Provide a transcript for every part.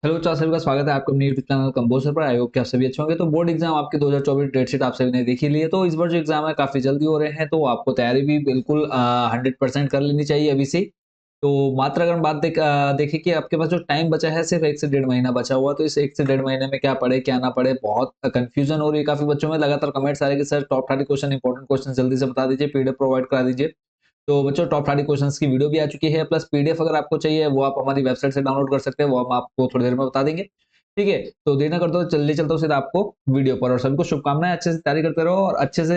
Hello चार सभी का स्वागत है आपके अपने यूट्यूब चैनल कंपोजर पर। आई होप कि आप सभी अच्छे होंगे। तो बोर्ड एग्जाम आपके 2024 डेट शीट आप सभी ने देख ही ली है। तो इस बार जो एग्जाम है काफी जल्दी हो रहे हैं, तो आपको तैयारी भी बिल्कुल 100% कर लेनी चाहिए अभी से। तो मात्र अगर हम बात देखें कि आपके पास जो टाइम बचा है सिर्फ 1 से 1.5 महीना बचा हुआ, तो इस 1 से 1.5 महीने में क्या पढ़े क्या ना पढ़े, बहुत कंफ्यूजन हो रही है काफी बच्चों में। लगातार कमेंट्स आ रहे हैं कि sir top 30 question important question जल्दी से बता दीजिए, पीडीएफ प्रोवाइड करा दीजिए। तो बच्चों टॉप 30 क्वेश्चंस की वीडियो भी आ चुकी है, प्लस पीडीएफ अगर आपको चाहिए वो आप हमारी वेबसाइट से डाउनलोड कर सकते हैं, वो हम आपको थोड़ी देर में बता देंगे। ठीक है, तो देर ना करते हुए जल्दी चलता हूँ सीधा आपको वीडियो पर। और सभी को शुभकामनाएं, अच्छे से तैयारी करते रहो और अच्छे से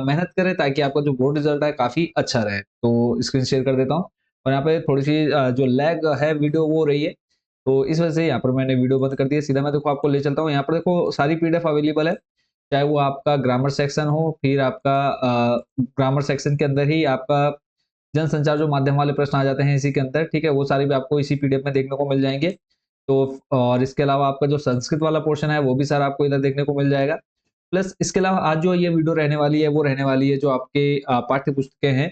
मेहनत करें ताकि आपका जो बोर्ड रिजल्ट है काफी अच्छा रहे। तो स्क्रीन शेयर कर देता हूँ। और यहाँ पे थोड़ी सी जो लैग है वीडियो वो हो रही है, तो इस वजह से यहाँ पर मैंने वीडियो बंद कर दिया। सीधा मैं देखो आपको ले चलता हूँ। यहाँ पर देखो सारी पीडीएफ अवेलेबल है, चाहे वो आपका ग्रामर सेक्शन हो, फिर आपका ग्रामर सेक्शन के अंदर ही आपका जनसंचार जो माध्यम वाले प्रश्न आ जाते हैं इसी के अंदर। ठीक है, वो सारे भी आपको इसी पीडीएफ में देखने को मिल जाएंगे। तो और इसके अलावा आपका जो संस्कृत वाला पोर्शन है वो भी सारा आपको इधर देखने को मिल जाएगा। प्लस इसके अलावा आज जो ये वीडियो रहने वाली है वो रहने वाली है जो आपके पाठ्य पुस्तकें हैं,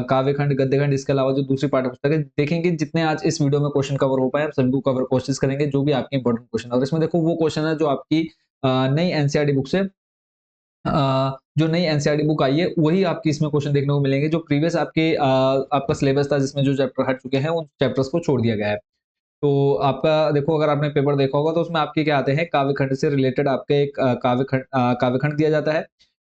काव्यखंड गद्यखंड, इसके अलावा जो दूसरी पाठ्य पुस्तक है, देखेंगे जितने आज इस वीडियो में क्वेश्चन कवर हो पाए हम सभी को कवर कोशिश करेंगे, जो भी आपके इंपॉर्टेंट क्वेश्चन है। और इसमें देखो वो क्वेश्चन है जो आपकी नई एनसीईआरटी बुक से जो नई एनसीईआरटी बुक आई है वही आपकी इसमें क्वेश्चन देखने को मिलेंगे। जो प्रीवियस आपका सिलेबस था जिसमें जो चैप्टर हट चुके हैं उन चैप्टर्स को छोड़ दिया गया है। तो आपका देखो अगर आपने पेपर देखा होगा तो उसमें आपके क्या आते हैं, काव्यखंड से रिलेटेड आपके एक काव्यखंड दिया जाता है।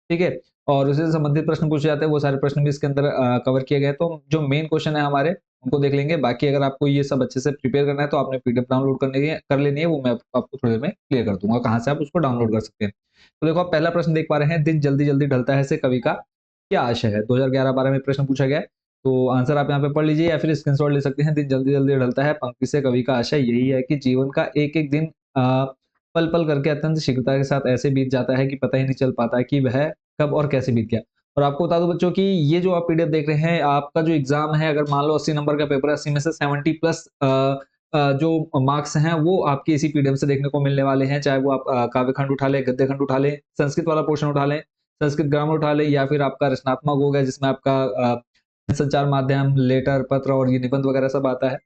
ठीक है, और उससे संबंधित प्रश्न पूछे जाते हैं, वो सारे प्रश्न भी इसके अंदर कवर किए गए हैं। तो जो मेन क्वेश्चन है हमारे उनको देख लेंगे। बाकी अगर आपको ये सब अच्छे से प्रिपेयर करना है तो आपने पीडीएफ डाउनलोड कर लेनी है, वो मैं आपको थोड़ी देर में क्लियर कर दूंगा कहाँ से आप उसको डाउनलोड कर सकते हैं। तो देखो आप पहला प्रश्न देख पा रहे हैं, दिन जल्दी जल्दी ढलता है से कवि का क्या आशय है। 2011-12 में प्रश्न पूछा गया है। तो आंसर आप यहाँ पे पढ़ लीजिए या फिर स्क्रीनशॉट ले सकते हैं। दिन जल्दी जल्दी ढलता है पंक्ति से कवि का आशय यही है कि जीवन का एक एक दिन पल पल करके अत्यंत शीघ्रता के साथ ऐसे बीत जाता है कि पता ही नहीं चल पाता कि वह कब और कैसे बीत गया। और आपको बता दूं बच्चों की ये जो आप पीडीएफ देख रहे हैं, आपका जो एग्जाम है अगर मान लो 80 नंबर का पेपर है, 80 में से 70 प्लस जो मार्क्स हैं वो आपके इसी पीडीएफ से देखने को मिलने वाले हैं। चाहे वो आप काव्यखंड उठा लें, गद्यखंड उठा लें, संस्कृत वाला पोर्शन उठा लें, संस्कृत ग्रामर उठा लें, या फिर आपका रचनात्मक हो गया जिसमें आपका संचार माध्यम, लेटर, पत्र और ये निबंध वगैरह सब आता है,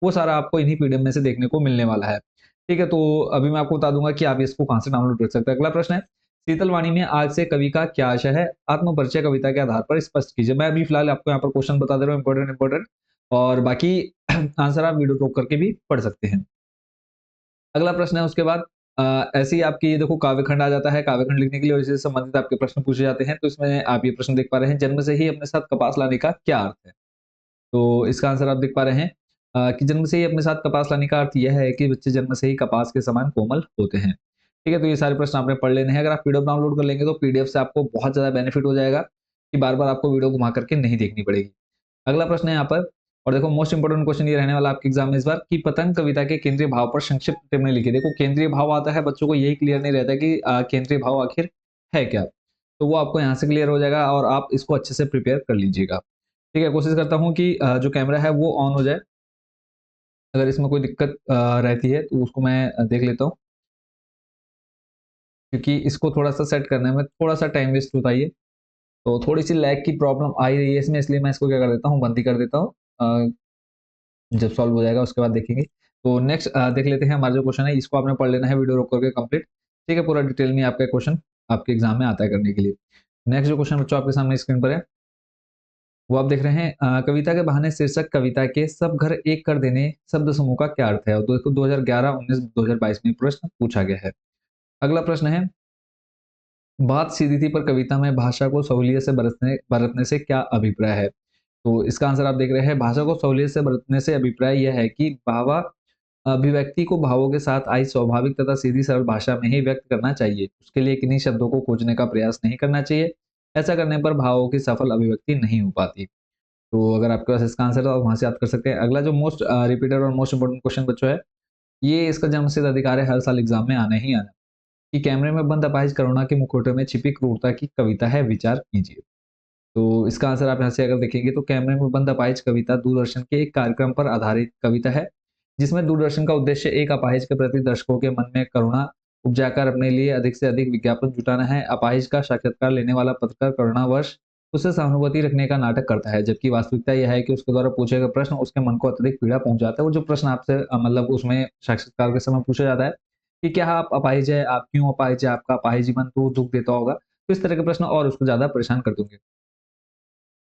वो सारा आपको इन्हीं पीडीएफ में से देखने को मिलने वाला है। ठीक है, तो अभी मैं आपको बता दूंगा कि आप इसको कहाँ से डाउनलोड कर सकते हैं। अगला प्रश्न है, शीतलवाणी में आज से कवि का क्या आशय है, आत्मपरिचय कविता के आधार पर स्पष्ट कीजिए। मैं अभी फिलहाल आपको यहाँ पर क्वेश्चन बता दे रहा हूँ इंपॉर्टेंट इंपॉर्टेंट, और बाकी आंसर आप वीडियो रोक करके भी पढ़ सकते हैं। अगला प्रश्न है उसके बाद ऐसे ही आपकी ये देखो काव्यखंड आ जाता है। काव्यखंड लिखने के लिए और इससे संबंधित आपके प्रश्न पूछे जाते हैं। तो इसमें आप ये प्रश्न देख पा रहे हैं, जन्म से ही अपने साथ कपास लाने का क्या अर्थ है। तो इसका आंसर आप देख पा रहे हैं कि जन्म से ही अपने साथ कपास लाने का अर्थ यह है कि बच्चे जन्म से ही कपास के समान कोमल होते हैं। ठीक है, तो ये सारे प्रश्न आपने पढ़ लेने हैं। अगर आप पीडीएफ डाउनलोड कर लेंगे तो पीडीएफ से आपको बहुत ज्यादा बेनिफिट हो जाएगा कि बार बार आपको वीडियो घुमा करके नहीं देखनी पड़ेगी। अगला प्रश्न है यहाँ पर, और देखो मोस्ट इंपोर्टेंट क्वेश्चन ये रहने वाला आपके एग्जाम में इस बार, कि पतंग कविता के केंद्रीय भाव पर संक्षिप्त टिप्पणी लिखिए। देखो केंद्रीय भाव आता है, बच्चों को यही क्लियर नहीं रहता कि केंद्रीय भाव आखिर है क्या। तो वो आपको यहाँ से क्लियर हो जाएगा और आप इसको अच्छे से प्रिपेयर कर लीजिएगा। ठीक है, कोशिश करता हूँ कि जो कैमरा है वो ऑन हो जाए। अगर इसमें कोई दिक्कत रहती है तो उसको मैं देख लेता हूँ, क्योंकि इसको थोड़ा सा सेट करने में थोड़ा सा टाइम वेस्ट होता है। तो थोड़ी सी लैग की प्रॉब्लम आ ही रही है इसमें, इसलिए मैं इसको क्या कर देता हूँ, बंद ही कर देता हूँ। जब सॉल्व हो जाएगा उसके बाद देखेंगे। तो नेक्स्ट देख लेते हैं, हमारा जो क्वेश्चन है इसको आपने पढ़ लेना है वीडियो रोक करके कंप्लीट। ठीक है, पूरा डिटेल में आपका क्वेश्चन आपके एग्जाम में आता है करने के लिए। नेक्स्ट जो क्वेश्चन बच्चों आपके सामने स्क्रीन पर है वो आप देख रहे हैं, कविता के बहाने शीर्षक कविता के सब घर एक कर देने शब्द समूह का क्या अर्थ है। और देखो 2011, 19, 2022 में प्रश्न पूछा गया है। अगला प्रश्न है, बात सीधी थी पर कविता में भाषा को सहूलियत से बरतने बरतने से क्या अभिप्राय है। तो इसका आंसर आप देख रहे हैं, भाषा को सहूलियत से बरतने से अभिप्राय यह है कि भावा अभिव्यक्ति को भावों के साथ आई स्वाभाविक तथा सीधी सरल भाषा में ही व्यक्त करना चाहिए। उसके लिए किन्हीं शब्दों को खोजने का प्रयास नहीं करना चाहिए। ऐसा करने पर भावों की सफल अभिव्यक्ति नहीं हो पाती। तो अगर आपके पास इसका आंसर है तो आप वहां से याद कर सकते हैं। अगला जो मोस्ट रिपीटेड और मोस्ट इंपोर्टेंट क्वेश्चन बच्चों है, ये इसका जन्मसिद्ध अधिकार है, हर साल एग्जाम में आना ही आना, कि कैमरे में बंद अपाहिज करुणा के मुखौटे में छिपी क्रूरता की कविता है, विचार कीजिए। तो इसका आंसर आप यहाँ से अगर देखेंगे तो कैमरे में बंद अपाहिज कविता दूरदर्शन के एक कार्यक्रम पर आधारित कविता है, जिसमें दूरदर्शन का उद्देश्य एक अपाहिज के प्रति दर्शकों के मन में करुणा उपजाकर अपने लिए अधिक से अधिक विज्ञापन जुटाना है। अपाहिज का साक्षात्कार लेने वाला पत्रकार करुणावश उससे सहानुभूति रखने का नाटक करता है, जबकि वास्तविकता यह है कि उसके द्वारा पूछे गए प्रश्न उसके मन को अत्यधिक पीड़ा पहुंचाता है। वो जो प्रश्न आपसे मतलब उसमें साक्षात्कार के समय पूछा जाता है कि क्या आप अपाहिज है, आप क्यों अपाहिज है, आपका अपाहिज जीवन तो दुख देता होगा, तो इस तरह के प्रश्न और उसको ज्यादा परेशान कर देंगे।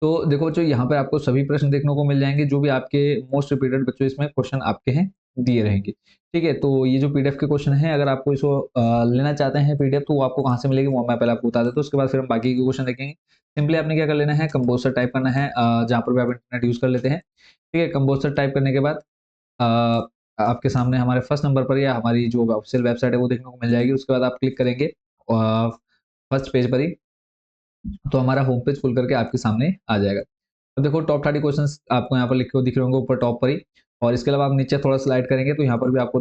तो देखो बच्चों, यहाँ पे आपको सभी प्रश्न देखने को मिल जाएँगे, जो भी आपके मोस्ट रिपीटेड बच्चों इसमें क्वेश्चन आपके हैं, दिए रहेंगे। ठीक है? तो ये जो पीडीएफ के क्वेश्चन हैं, अगर आपको इसको लेना चाहते हैं पीडीएफ, तो वो आपको कहाँ से मिलेगी, वो मैं पहले आपको बता देता हूँ, उसके बाद फिर हम बाकी के क्वेश्चन देखेंगे। सिंपली आपने क्या कर लेना है, कंपोज़र टाइप करना है, जहाँ पर भी आप इंटरनेट यूज़ कर लेते हैं। ठीक है? कंपोज़र टाइप करने के बाद अ, आपके सामने हमारे फर्स्ट नंबर पर या हमारी जो ऑफ़िशियल वेबसाइट है, वो देखने को मिल जाएगी। उसके बाद आप क्लिक करेंगे फर्स्ट पेज पर ही, तो हमारा होम पेज खुल करके आपके सामने आ जाएगा। तो देखो टॉप 30 क्वेश्चंस आपको यहाँ पर लिखे हुए दिख रहे होंगे ऊपर टॉप पर ही, और इसके अलावा आप नीचे थोड़ा स्लाइड करेंगे तो यहाँ पर भी आपको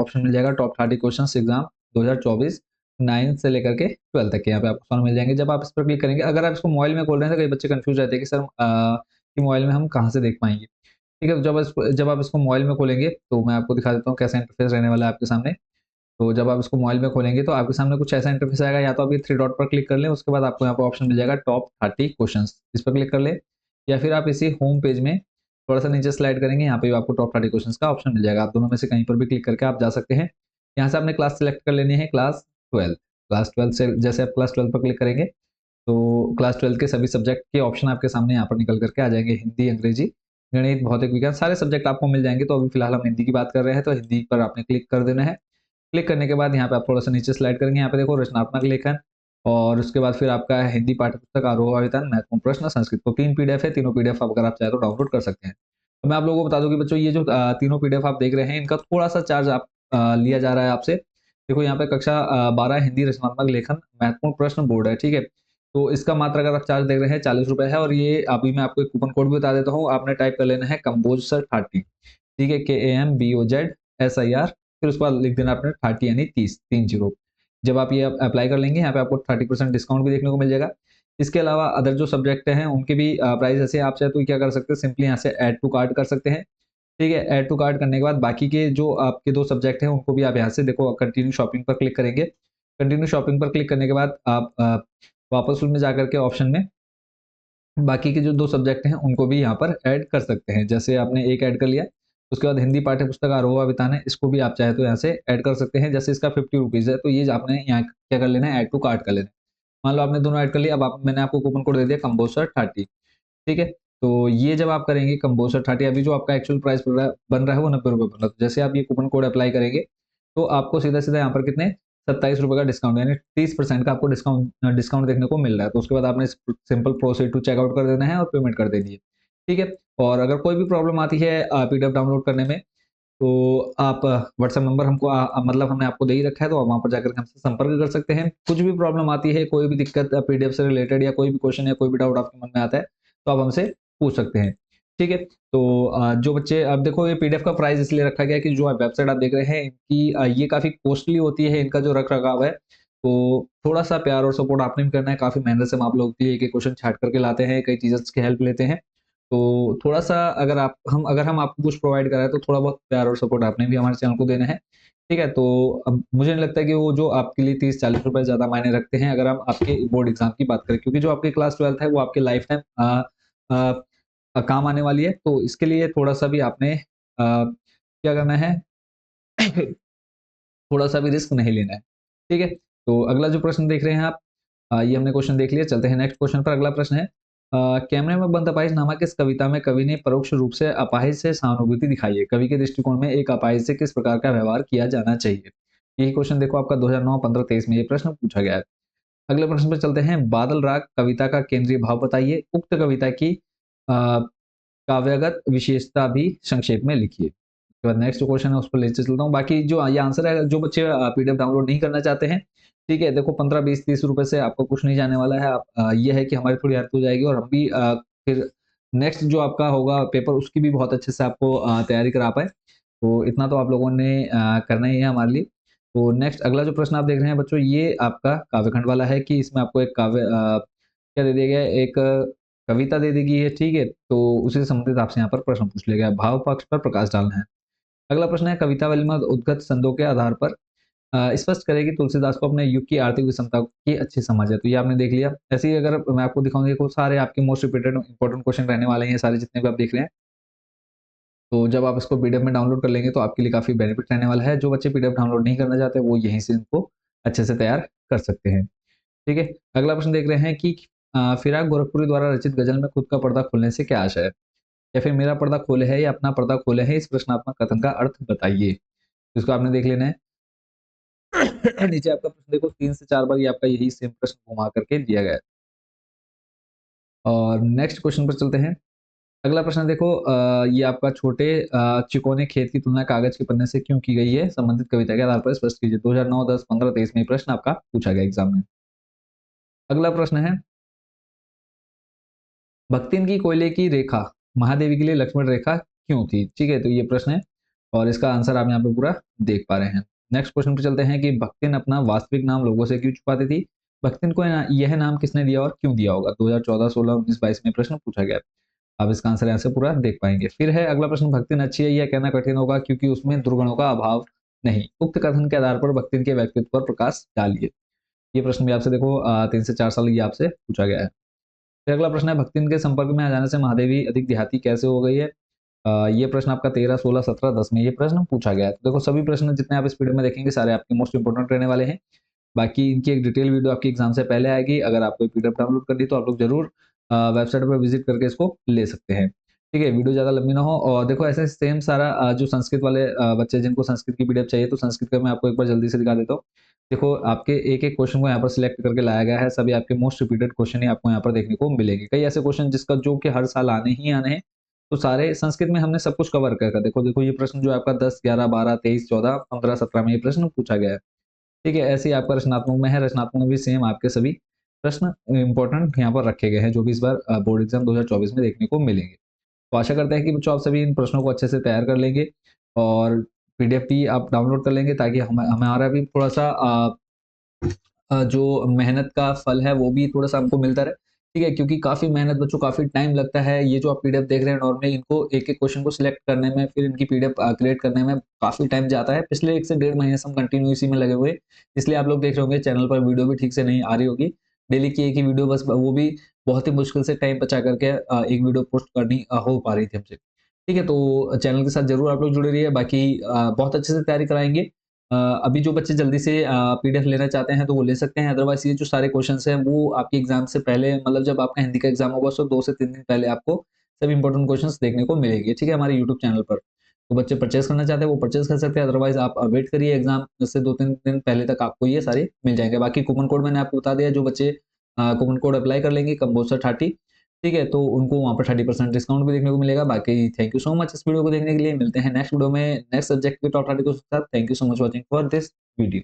ऑप्शन मिल जाएगा टॉप 30 क्वेश्चंस एग्जाम 2024 9 से लेकर के 12 तक के, यहाँ पे आपको सारे मिल जाएंगे। जब आप इस पर क्लिक करेंगे, अगर आप इसको मोबाइल में खोल रहे हैं तो कई बच्चे कंफ्यूज रहते हैं कि सर कि मोबाइल में हम कहाँ से देख पाएंगे। ठीक है, तो जब आप इसको मोबाइल में खोलेंगे तो मैं आपको दिखा देता हूँ कैसा इंटरफेस रहने वाला है आपके सामने। तो जब आप इसको मोबाइल में खोलेंगे तो आपके सामने कुछ ऐसा इंटरफेस आएगा, या तो आप ये थ्री डॉट पर क्लिक कर लें, उसके बाद आपको यहाँ पर ऑप्शन मिल जाएगा टॉप 30 क्वेश्चंस, इस पर क्लिक कर लें, या फिर आप इसी होम पेज में थोड़ा सा नीचे स्लाइड करेंगे, यहाँ पे भी आपको टॉप 30 क्वेश्चंस का ऑप्शन मिल जाएगा। आप दोनों में से कहीं पर भी क्लिक करके आप जा सकते हैं। यहाँ से आपने क्लास सेलेक्ट कर लेनी है, क्लास 12 से जैसे आप क्लास 12 पर क्लिक करेंगे तो क्लास 12 के सभी सब्जेक्ट के ऑप्शन आपके सामने यहाँ पर निकल करके आ जाएंगे, हिंदी, अंग्रेजी, गणित, भौतिक विज्ञान, सारे सब्जेक्ट आपको मिल जाएंगे। तो अभी फिलहाल हम हिंदी की बात कर रहे हैं, तो हिंदी पर आपने क्लिक कर देना है। क्लिक करने के बाद यहाँ पे आप थोड़ा-सा नीचे स्लाइड करेंगे, यहाँ पे देखो रचनात्मक लेखन, और उसके बाद फिर आपका है हिंदी पाठ्यपुस्तक, आरोह अभिधान, महत्वपूर्ण प्रश्न, संस्कृत। तो 3 पीडीएफ है, तीनों पीडीएफ अगर आप चाहें तो डाउनलोड कर सकते हैं। तो मैं आप लोगों को बता दूँ कि बच्चों ये जो तीनों पीडीएफ आप देख रहे हैं, इनका थोड़ा-सा चार्ज लिया जा रहा है आपसे। देखो यहाँ पे कक्षा 12 हिंदी रचनात्मक लेखन महत्वपूर्ण प्रश्न बोर्ड है, ठीक है? तो इसका मात्र अगर आप चार्ज देख रहे हैं ₹40 है, और ये अभी मैं आपको एक कूपन कोड भी बता देता हूँ, आपने टाइप कर लेना है कंबोजसर 30, ठीक है? KAMBOZSIR, फिर उसके बाद लिख देना आपने 30 यानी 30 30। जब आप ये अप्लाई कर लेंगे, यहाँ पे आपको 30% डिस्काउंट भी देखने को मिल जाएगा। इसके अलावा अदर जो सब्जेक्ट हैं उनके भी प्राइस ऐसे आप चाहे तो क्या कर सकते हैं, सिंपली यहाँ से ऐड टू कार्ट कर सकते हैं। ठीक है, ऐड टू कार्ट करने के बाद बाकी के जो आपके 2 सब्जेक्ट हैं उनको भी आप यहाँ से देखो कंटिन्यू शॉपिंग पर क्लिक करेंगे। कंटिन्यू शॉपिंग पर क्लिक करने के बाद आप वापस उसमें जाकर के ऑप्शन में बाकी के जो 2 सब्जेक्ट हैं उनको भी यहाँ पर ऐड कर सकते हैं। जैसे आपने एक ऐड कर लिया, उसके बाद हिंदी पाठ्यपुस्तक आरोह अभिधान है, इसको भी आप चाहे तो यहाँ से ऐड कर सकते हैं। जैसे इसका ₹50 है, तो ये आपने यहाँ क्या कर लेना है, ऐड टू कार्ट कर लेना है। मान लो आपने दोनों ऐड कर लिया, अब आप मैंने आपको कूपन कोड दे दिया कंबोसर 30, ठीक है? तो ये जब आप करेंगे कंबोसर 30, अभी जो आपका एक्चुअल प्राइस बन रहा है वो ₹90 बन रहा है। तो जैसे आप ये कूपन कोड अप्लाई करेंगे, तो आपको सीधा-सीधा यहाँ पर कितने ₹27 का डिस्काउंट, यानी 30% का आपको डिस्काउंट देखने को मिल रहा है। तो उसके बाद आपने सिंपल प्रोसीड टू चेकआउट कर देना है और पेमेंट कर देनी है। ठीक है? और अगर कोई भी प्रॉब्लम आती है पीडीएफ डाउनलोड करने में, तो आप व्हाट्सएप नंबर हमको मतलब हमने आपको दे ही रखा है, तो आप वहाँ पर जाकर के हमसे संपर्क कर सकते हैं। कुछ भी प्रॉब्लम आती है, कोई भी दिक्कत पीडीएफ से रिलेटेड, या कोई भी क्वेश्चन या कोई भी डाउट आपके मन में आता है, तो आप हमसे पूछ सकते हैं। ठीक है? तो जो बच्चे, अब देखो ये पीडीएफ का प्राइस इसलिए रखा गया है कि जो वेबसाइट आप देख रहे हैं इनकी ये काफ़ी कॉस्टली होती है, इनका जो रख-रखाव है, तो थोड़ा-सा प्यार और सपोर्ट आपने भी करना है। काफ़ी मेहनत से हम आप लोगों के लिए एक-एक क्वेश्चन छाँट करके लाते हैं, कई टीचर्स की हेल्प लेते हैं। तो थोड़ा-सा अगर हम आपको कुछ प्रोवाइड कर रहे हैं, तो थोड़ा बहुत प्यार और सपोर्ट आपने भी हमारे चैनल को देना है। ठीक है? तो अब मुझे नहीं लगता कि वो जो आपके लिए ₹30-40 ज़्यादा मायने रखते हैं, अगर हम आपके बोर्ड एग्ज़ाम की बात करें, क्योंकि जो आपकी क्लास 12th है वो आपके लाइफ टाइम अ काम आने वाली है। तो इसके लिए थोड़ा-सा भी आपने क्या करना है, थोड़ा-सा भी रिस्क नहीं लेना है। ठीक है? तो अगला जो प्रश्न देख रहे हैं आप, ये हमने क्वेश्चन देख लिया, चलते हैं नेक्स्ट क्वेश्चन पर। अगला प्रश्न है कैमरे में बंद अपाहिज नामक इस कविता में कवि ने परोक्ष रूप से अपाहिज से सहानुभूति दिखाई है। कवि के दृष्टिकोण में एक अपाहिज से किस प्रकार का व्यवहार किया जाना चाहिए? यही क्वेश्चन देखो आपका 2009, 15, 23 में ये प्रश्न पूछा गया है। अगले प्रश्न पर चलते हैं। बादल राग कविता का केंद्रीय भाव बताइए। उक्त कविता की अ, काव्यगत विशेषता भी संक्षेप में लिखिए। उसके बाद नेक्स्ट क्वेश्चन है, उस पर लेके चलता हूँ। बाकी जो ये आंसर है, जो बच्चे पीडीएफ डाउनलोड नहीं करना चाहते हैं, ठीक है, देखो 15, 20, ₹30 से आपको कुछ नहीं जाने वाला है। आप ये है कि हमारी थोड़ी हेल्प हो जाएगी, और हम भी फिर नेक्स्ट जो आपका होगा पेपर, उसकी भी बहुत अच्छे से आपको तैयारी करा पाएँ। तो इतना तो आप लोगों ने करना ही है हमारे लिए। तो नेक्स्ट अगला जो प्रश्न आप देख रहे हैं बच्चों, ये आपका काव्यखंड वाला है, कि इसमें आपको एक क्या दे दिया गया है, एक कविता दे दी गई है, ठीक है? तो उसी से संबंधित आपसे यहाँ पर प्रश्न पूछ लिया गया है। भाव पक्ष पर प्रकाश डालना है। अगला प्रश्न है, कवितावली में उद्गत छंदों के आधार पर स्पष्ट करे कि तुलसीदास को अपने युग की आर्थिक विषमता की अच्छी समझ है। तो ये आपने देख लिया। ऐसे ही अगर मैं आपको दिखाऊँ, देखो सारे आपके मोस्ट रिपीटेड इंपॉर्टेंट क्वेश्चन रहने वाले हैं, ये सारे जितने भी आप देख रहे हैं। तो जब आप इसको पीडीएफ में डाउनलोड कर लेंगे तो आपके लिए काफ़ी बेनिफिट रहने वाला है। जो बच्चे पीडीएफ डाउनलोड नहीं करना चाहते वो यहीं से इनको अच्छे से तैयार कर सकते हैं। ठीक है? अगला प्रश्न देख रहे हैं कि फिराक गोरखपुरी द्वारा रचित गज़ल में खुद का पर्दा खोलने से क्या आशय है? या फिर मेरा पर्दा खोले है या अपना पर्दा खोले है, इस प्रश्नात्मक कथन का अर्थ बताइए। इसको आपने देख लेना है। नीचे आपका प्रश्न देखो 3 से 4 बार ये आपका यही सेम प्रश्न घुमा करके दिया गया है। और नेक्स्ट क्वेश्चन पर चलते हैं। अगला प्रश्न देखो, ये आपका छोटे चिकौने खेत की तुलना कागज के पन्ने से क्यों की गई है? संबंधित कविता के आधार पर स्पष्ट कीजिए। 2009, 10, 15, 23 में ये प्रश्न आपका पूछा गया एग्जाम में। अगला प्रश्न है, भक्तिन की कोयले की रेखा महादेवी के लिए लक्ष्मण रेखा क्यों थी? ठीक है, तो ये प्रश्न है और इसका आंसर आप यहाँ पे पूरा देख पा रहे हैं। नेक्स्ट क्वेश्चन पे चलते हैं कि भक्तिन अपना वास्तविक नाम लोगों से क्यों छुपाती थी? भक्तिन को यह नाम किसने दिया और क्यों दिया होगा? 2014, 16, 19, 22 में प्रश्न पूछा गया। आप इसका आंसर यहाँ से पूरा देख पाएंगे। फिर है अगला प्रश्न, भक्तिन अच्छी है यह कहना कठिन होगा क्योंकि उसमें दुर्गुणों का अभाव नहीं। उक्त कथन के आधार पर भक्तिन के व्यक्तित्व पर प्रकाश डालिए। ये प्रश्न भी आपसे देखो 3 से 4 साल ये आपसे पूछा गया है। फिर अगला प्रश्न है, भक्तिन के संपर्क में आ जाने से महादेवी अधिक देहाती कैसे हो गई है? ये प्रश्न आपका 13, 16, 17, 10 में ये प्रश्न पूछा गया है। तो देखो सभी प्रश्न जितने आप इस वीडियो में देखेंगे सारे आपके मोस्ट इंपोर्टेंट रहने वाले हैं। बाकी इनकी एक डिटेल वीडियो आपकी एग्जाम से पहले आएगी। अगर आपको पीडीएफ डाउनलोड करनी तो आप लोग जरूर वेबसाइट पर विजिट करके इसको ले सकते हैं। ठीक है, वीडियो ज़्यादा लंबी ना हो। और देखो ऐसे सेम सारा जो संस्कृत वाले बच्चे जिनको संस्कृत की पीडीएफ चाहिए तो संस्कृत का मैं आपको एक बार जल्दी से दिखा देता हूँ। देखो आपके एक-एक क्वेश्चन को यहाँ पर सिलेक्ट करके लाया गया है। सभी आपके मोस्ट रिपीटेड क्वेश्चन ही आपको यहाँ पर देखने को मिलेंगे। कई ऐसे क्वेश्चन जिसका जो कि हर साल आने ही आने हैं। तो सारे संस्कृत में हमने सब कुछ कवर कर रखा है। देखो ये प्रश्न जो आपका 10, 11, 12, 23, 14, 15, 17 में ये प्रश्न पूछा गया है। ठीक है, ऐसे ही आपका रचनात्मक में है। रचनात्मक में भी सेम आपके सभी प्रश्न इंपॉर्टेंट यहाँ पर रखे गए हैं जो भी इस बार बोर्ड एग्जाम 2024 में देखने को मिलेंगे। तो आशा करते हैं कि बच्चों आप सभी इन प्रश्नों को अच्छे से तैयार कर लेंगे और पीडीएफ भी आप डाउनलोड कर लेंगे ताकि हमारा भी थोड़ा-सा जो मेहनत का फल है वो भी थोड़ा-सा हमको मिलता रहे। ठीक है, क्योंकि काफ़ी मेहनत बच्चों काफ़ी टाइम लगता है। ये जो आप पीडीएफ देख रहे हैं नॉर्मली इनको एक-एक क्वेश्चन को सिलेक्ट करने में फिर इनकी पीडीएफ क्रिएट करने में काफ़ी टाइम जाता है। पिछले 1 से डेढ़ महीने से हम कंटिन्यू इसी में लगे हुए हैं। इसलिए आप लोग देख रहे होंगे चैनल पर वीडियो भी ठीक से नहीं आ रही होगी। डेली की एक ही वीडियो बस वो भी बहुत ही मुश्किल से टाइम बचा करके एक वीडियो पोस्ट करनी हो पा रही थी हमसे। ठीक है, तो चैनल के साथ ज़रूर आप लोग जुड़े रहिए। बाकी बहुत अच्छे से तैयारी कराएँगे। अभी जो बच्चे जल्दी से पीडीएफ लेना चाहते हैं तो वो ले सकते हैं। अदरवाइज़ ये जो सारे क्वेश्चन्स हैं वो आपके एग्ज़ाम से पहले मतलब जब आपका हिंदी का एग्ज़ाम होगा उससे 2 से 3 दिन पहले आपको सभी इंपॉर्टेंट क्वेश्चन्स देखने को मिलेंगे, ठीक है? हमारे यूट्यूब चैनल पर। तो बच्चे परचेज़ करना चाहते हैं वो परचेज़ कर सकते हैं। अदरवाइज़ आप वेट करिए एग्ज़ाम से 2-3 दिन पहले तक आपको ये सारे मिल जाएँगे। बाकी कूपन कोड मैंने आपको बता दिया, जो बच्चे कूपन कोड अप्लाई कर लेंगे कंबोसर 30, ठीक है? तो उनको वहाँ पर 30% डिस्काउंट भी देखने को मिलेगा। बाकी थैंक यू सो मच इस वीडियो को देखने के लिए। मिलते हैं नेक्स्ट वीडियो में नेक्स्ट सब्जेक्ट के टॉप आर्टिकल्स के साथ। Thank you so much watching for this video.